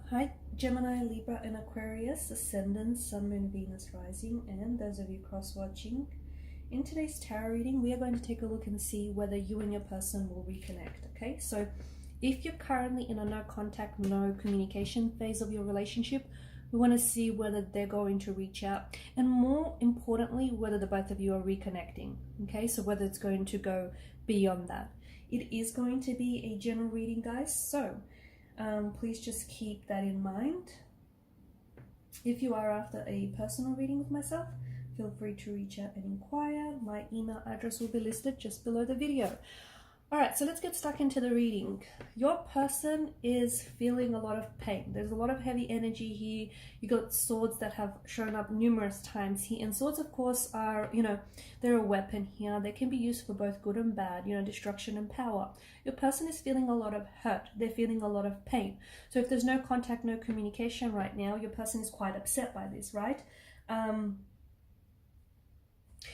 Hi, Gemini, Libra, and Aquarius, Ascendant, Sun, Moon, Venus, Rising, and those of you cross-watching. In today's tarot reading, we are going to take a look and see whether you and your person will reconnect, okay? So if you're currently in a no contact, no communication phase of your relationship, we want to see whether they're going to reach out, and more importantly, whether the both of you are reconnecting, okay? So whether it's going to go beyond that. It is going to be a general reading, guys, so please just keep that in mind. If you are after a personal reading with myself, feel free to reach out and inquire. My email address will be listed just below the video. Alright, so let's get stuck into the reading. Your person is feeling a lot of pain. There's a lot of heavy energy here. You got swords that have shown up numerous times here. And swords, of course, are, they're a weapon here. They can be used for both good and bad, destruction and power. Your person is feeling a lot of hurt. They're feeling a lot of pain. So if there's no contact, no communication right now, your person is quite upset by this, right?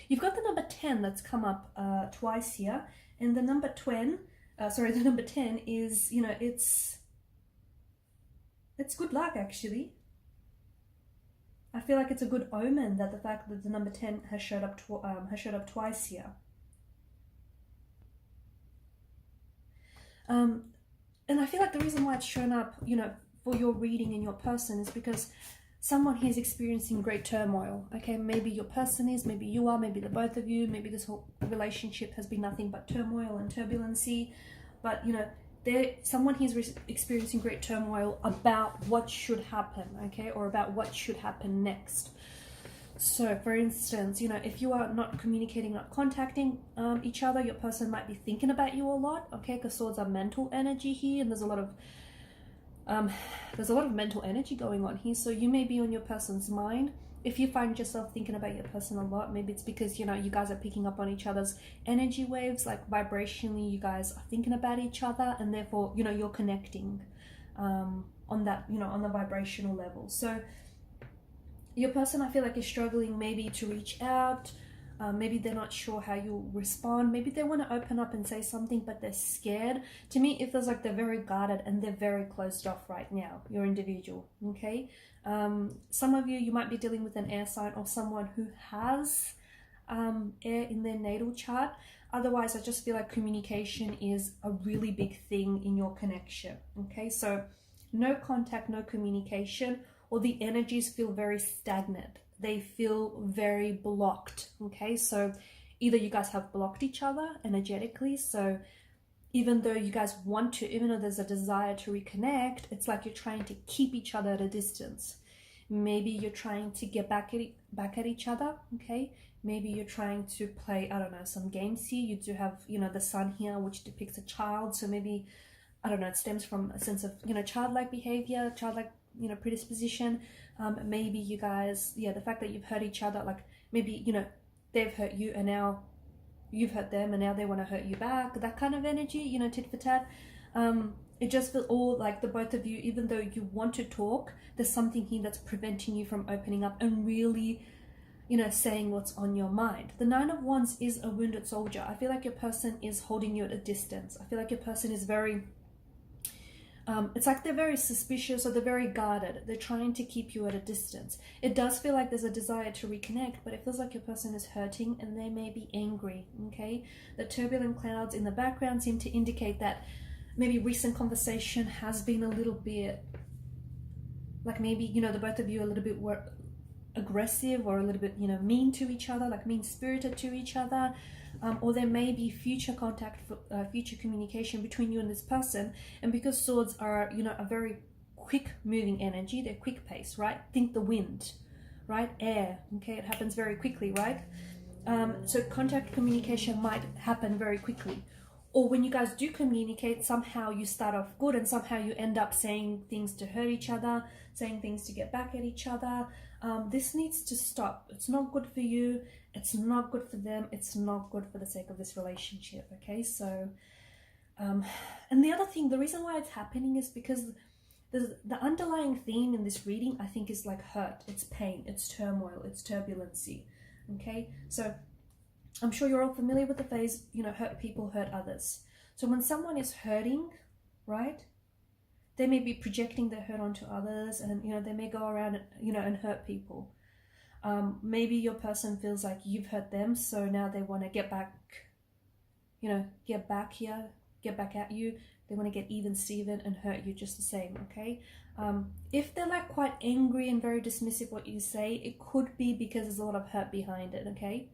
You've got the number 10 that's come up twice here. And the number 10, the number 10 is, it's good luck, actually. I feel like it's a good omen that the fact that the number 10 has showed up twice here. And I feel like the reason why it's shown up, for your reading in your person is because someone here is experiencing great turmoil, okay? Maybe your person is, maybe you are, maybe the both of you, maybe this whole relationship has been nothing but turmoil and turbulency, but, someone here is experiencing great turmoil about what should happen, okay? Or about what should happen next. So, for instance, if you are not communicating, not contacting each other, your person might be thinking about you a lot, okay? Because swords are mental energy here, and there's a lot of mental energy going on here, so you may be on your person's mind. If you find yourself thinking about your person a lot, maybe it's because you guys are picking up on each other's energy waves, like vibrationally you guys are thinking about each other, and therefore you're connecting on that, on the vibrational level. So your person, I feel like, is struggling maybe to reach out. Maybe they're not sure how you'll respond. Maybe they want to open up and say something, but they're scared. To me, it feels like they're very guarded and they're very closed off right now, your individual, okay? Some of you might be dealing with an air sign or someone who has air in their natal chart. Otherwise, I just feel like communication is a really big thing in your connection, okay? So no contact, no communication, or the energies feel very stagnant. They feel very blocked, okay? So either you guys have blocked each other energetically, so even though you guys want to, even though there's a desire to reconnect, it's like you're trying to keep each other at a distance. Maybe you're trying to get back at each other, okay? Maybe you're trying to play, I don't know, some games here. You do have, the sun here, which depicts a child, so maybe, I don't know, it stems from a sense of, childlike behavior, childlike, predisposition. Maybe you guys, the fact that you've hurt each other, like maybe, they've hurt you and now you've hurt them and now they want to hurt you back, that kind of energy, tit for tat. It just feels all like the both of you, even though you want to talk, there's something here that's preventing you from opening up and really, saying what's on your mind. The 9 of Wands is a wounded soldier. I feel like your person is holding you at a distance. I feel like your person is very it's like they're very suspicious or they're very guarded. They're trying to keep you at a distance. It does feel like there's a desire to reconnect, but it feels like your person is hurting and they may be angry, okay? The turbulent clouds in the background seem to indicate that maybe recent conversation has been a little bit, like maybe, the both of you are a little bit aggressive or a little bit, mean to each other, like mean-spirited to each other. Or there may be future contact, future communication between you and this person. And because swords are, a very quick moving energy, they're quick pace, right? Think the wind, right? Air, okay? It happens very quickly, right? So contact communication might happen very quickly. Or when you guys do communicate, somehow you start off good and somehow you end up saying things to hurt each other, saying things to get back at each other. This needs to stop. It's not good for you. It's not good for them. It's not good for the sake of this relationship, okay? So, and the other thing, the reason why it's happening is because the underlying theme in this reading, I think, is like hurt. It's pain. It's turmoil. It's turbulency, okay? So I'm sure you're all familiar with the phrase, hurt people hurt others. So when someone is hurting, right, they may be projecting their hurt onto others, and they may go around and hurt people. Maybe your person feels like you've hurt them, so now they want to get back at you. They want to get even Steven and hurt you just the same. Okay, if they're like quite angry and very dismissive what you say, it could be because there's a lot of hurt behind it. Okay,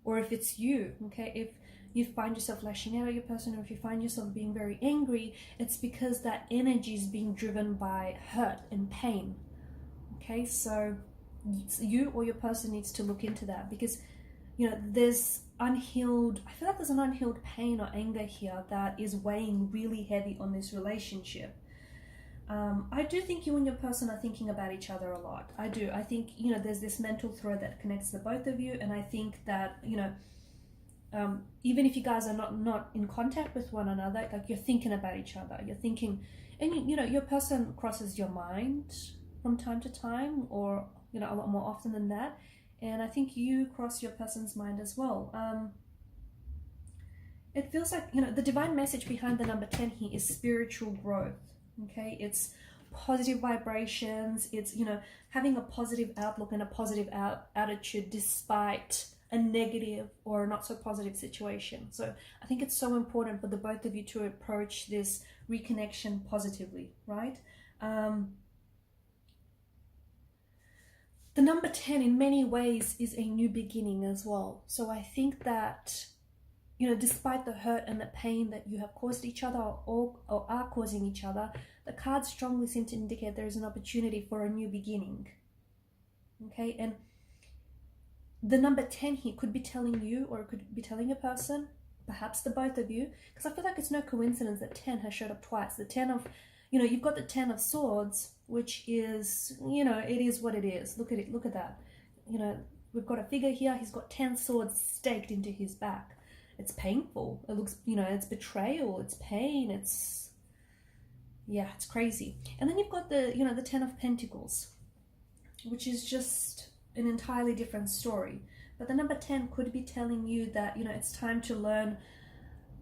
or if it's you, okay, if you find yourself lashing out at your person, or if you find yourself being very angry, it's because that energy is being driven by hurt and pain. Okay, so you or your person needs to look into that, because there's unhealed, I feel like there's an unhealed pain or anger here that is weighing really heavy on this relationship. I do think you and your person are thinking about each other a lot. I do. I think there's this mental thread that connects the both of you, and I think that even if you guys are not in contact with one another, like, you're thinking about each other. You're thinking, and your person crosses your mind from time to time, or a lot more often than that. And I think you cross your person's mind as well. It feels like, the divine message behind the number 10 here is spiritual growth. Okay, it's positive vibrations. It's, having a positive outlook and a positive attitude despite a negative or not so positive situation. So I think it's so important for the both of you to approach this reconnection positively, right? The number 10 in many ways is a new beginning as well. So I think that, despite the hurt and the pain that you have caused each other or are causing each other, the cards strongly seem to indicate there is an opportunity for a new beginning. Okay, and the number 10 here could be telling you, or it could be telling a person, perhaps the both of you, because I feel like it's no coincidence that 10 has showed up twice. The 10 of, you've got the 10 of swords, which is, it is what it is. Look at it, look at that. We've got a figure here, he's got 10 swords staked into his back. It's painful. It looks, it's betrayal, it's pain, it's crazy. And then you've got the, the 10 of Pentacles, which is just an entirely different story. But the number 10 could be telling you that, it's time to learn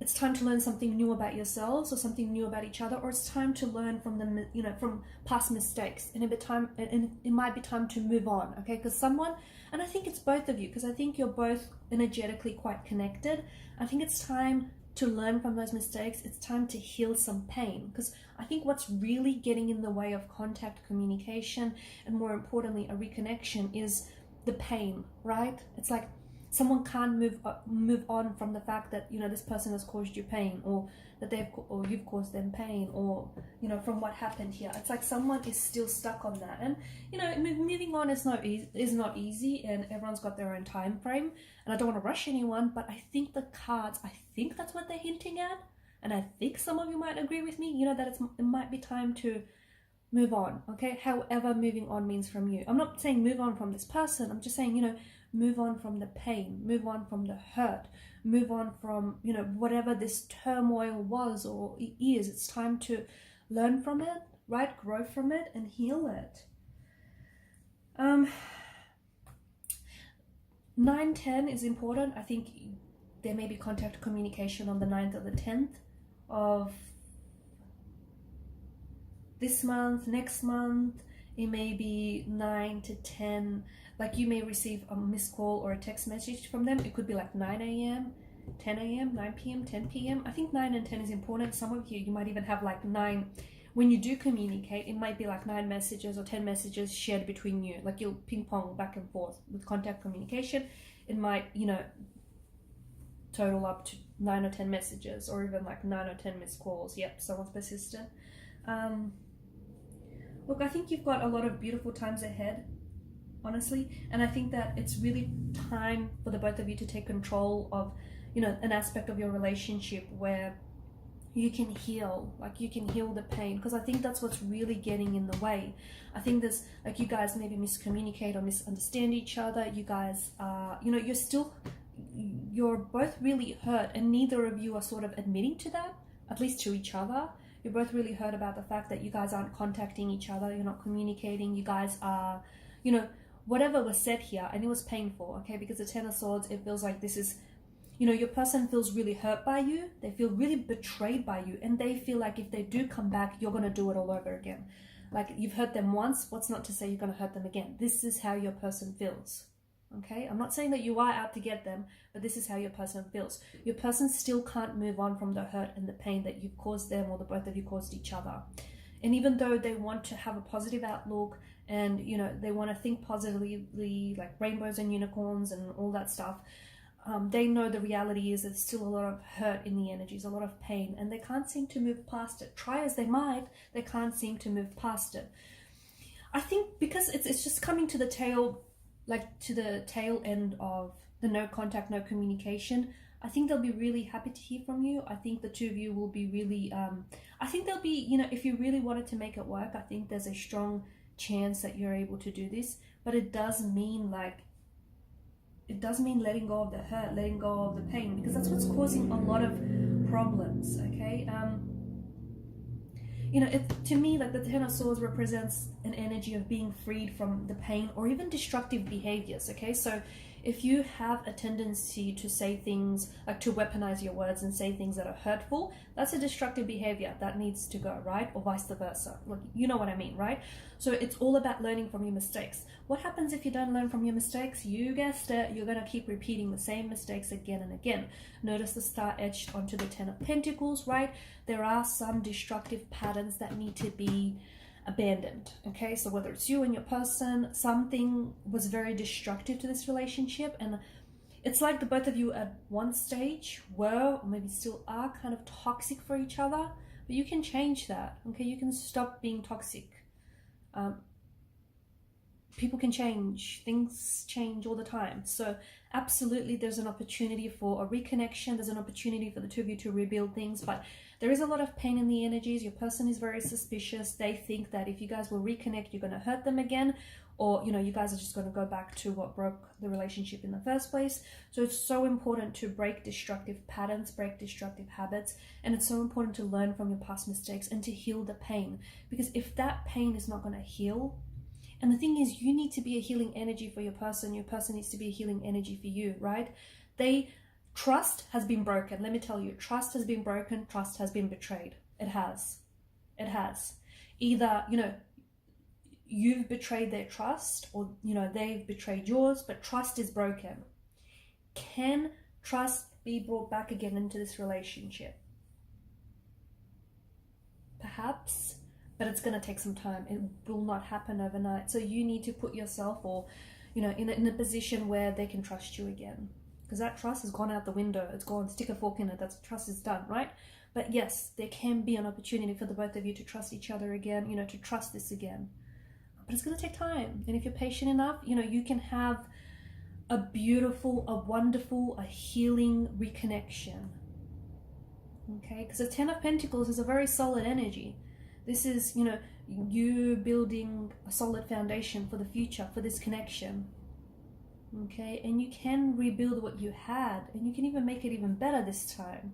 something new about yourselves, or something new about each other, or it's time to learn from them, from past mistakes, and it might be time to move on. Okay, because someone, and I think it's both of you, because I think you're both energetically quite connected. I think it's time to learn from those mistakes. It's time to heal some pain, because I think what's really getting in the way of contact, communication, and more importantly a reconnection is the pain, right? It's like someone can't move on from the fact that this person has caused you pain, or that or you've caused them pain, or from what happened here. It's like someone is still stuck on that, and moving on is not easy, and everyone's got their own time frame, and I don't want to rush anyone, but I think the cards, I think that's what they're hinting at, and I think some of you might agree with me, that it might be time to move on. Okay, however moving on means from you. I'm not saying move on from this person, I'm just saying move on from the pain, move on from the hurt, move on from whatever this turmoil was or is. It's time to learn from it, right? Grow from it and heal it. 9-10 is important. I think there may be contact communication on the 9th or the 10th of this month, next month. It may be 9 to 10. Like, you may receive a missed call or a text message from them. It could be like 9 a.m., 10 a.m., 9 p.m., 10 p.m. I think 9 and 10 is important. Some of you might even have like 9. When you do communicate, it might be like 9 messages or 10 messages shared between you. Like, you'll ping pong back and forth with contact communication. It might, total up to 9 or 10 messages, or even like 9 or 10 missed calls. Yep, someone's persistent. Look, I think you've got a lot of beautiful times ahead, honestly, and I think that it's really time for the both of you to take control of, an aspect of your relationship where you can heal, like you can heal the pain, because I think that's what's really getting in the way. I think there's, like, you guys maybe miscommunicate or misunderstand each other. You guys are, you're both really hurt, and neither of you are sort of admitting to that, at least to each other. You're both really hurt about the fact that you guys aren't contacting each other, you're not communicating, you guys are, whatever was said here, and it was painful, okay, because the 10 of Swords, it feels like this is, you know, your person feels really hurt by you, they feel really betrayed by you, and they feel like if they do come back, you're going to do it all over again. Like, you've hurt them once, what's not to say you're going to hurt them again? This is how your person feels. Okay, I'm not saying that you are out to get them, but this is how your person feels. Your person still can't move on from the hurt and the pain that you've caused them, or the both of you caused each other. And even though they want to have a positive outlook, and you know, they want to think positively, like rainbows and unicorns and all that stuff, they know the reality is there's still a lot of hurt in the energies, a lot of pain, and they can't seem to move past it. Try as they might, they can't seem to move past it. I think because it's just coming to the tail, like to the tail end of the no contact, no communication. I think they'll be really happy to hear from you. I think the two of you will be really, I think they'll be, you know, if you really wanted to make it work, I think there's a strong chance that you're able to do this. But it does mean letting go of the hurt, letting go of the pain, because that's what's causing a lot of problems, okay? You know, to me, like the Ten of Swords represents an energy of being freed from the pain or even destructive behaviors, okay? So if you have a tendency to say things, like to weaponize your words and say things that are hurtful, that's a destructive behavior that needs to go, right? Or vice versa. Like, you know what I mean, right? So it's all about learning from your mistakes. What happens if you don't learn from your mistakes? You guessed it, you're going to keep repeating the same mistakes again and again. Notice the star etched onto the Ten of Pentacles, right? There are some destructive patterns that need to be abandoned, okay? So whether it's you and your person, something was very destructive to this relationship, and it's like the both of you at one stage were, or maybe still are, kind of toxic for each other, but you can change that, okay? You can stop being toxic. People can change, things change all the time. So absolutely there's an opportunity for a reconnection, there's an opportunity for the two of you to rebuild things, but there is a lot of pain in the energies. Your person is very suspicious. They think that if you guys will reconnect, you're going to hurt them again, or you know, you guys are just going to go back to what broke the relationship in the first place. So it's so important to break destructive patterns, break destructive habits, and it's so important to learn from your past mistakes and to heal the pain, because if that pain is not going to heal, and the thing is, you need to be a healing energy for your person needs to be a healing energy for you, right? Trust has been broken. Let me tell you, trust has been broken, trust has been betrayed. It has. Either, you know, you've betrayed their trust, or, you know, they've betrayed yours, but trust is broken. Can trust be brought back again into this relationship? Perhaps. But it's going to take some time. It will not happen overnight. So you need to put yourself, or, you know, in a position where they can trust you again. Because that trust has gone out the window. It's gone, stick a fork in it. That trust is done, right? But yes, there can be an opportunity for the both of you to trust each other again, you know, to trust this again. But it's going to take time. And if you're patient enough, you know, you can have a beautiful, a wonderful, a healing reconnection. Okay? Because the Ten of Pentacles is a very solid energy. This is, you know, you building a solid foundation for the future, for this connection. Okay, and you can rebuild what you had, and you can even make it even better this time.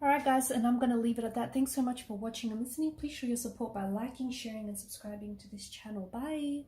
Alright guys, and I'm going to leave it at that. Thanks so much for watching and listening. Please show your support by liking, sharing, and subscribing to this channel. Bye!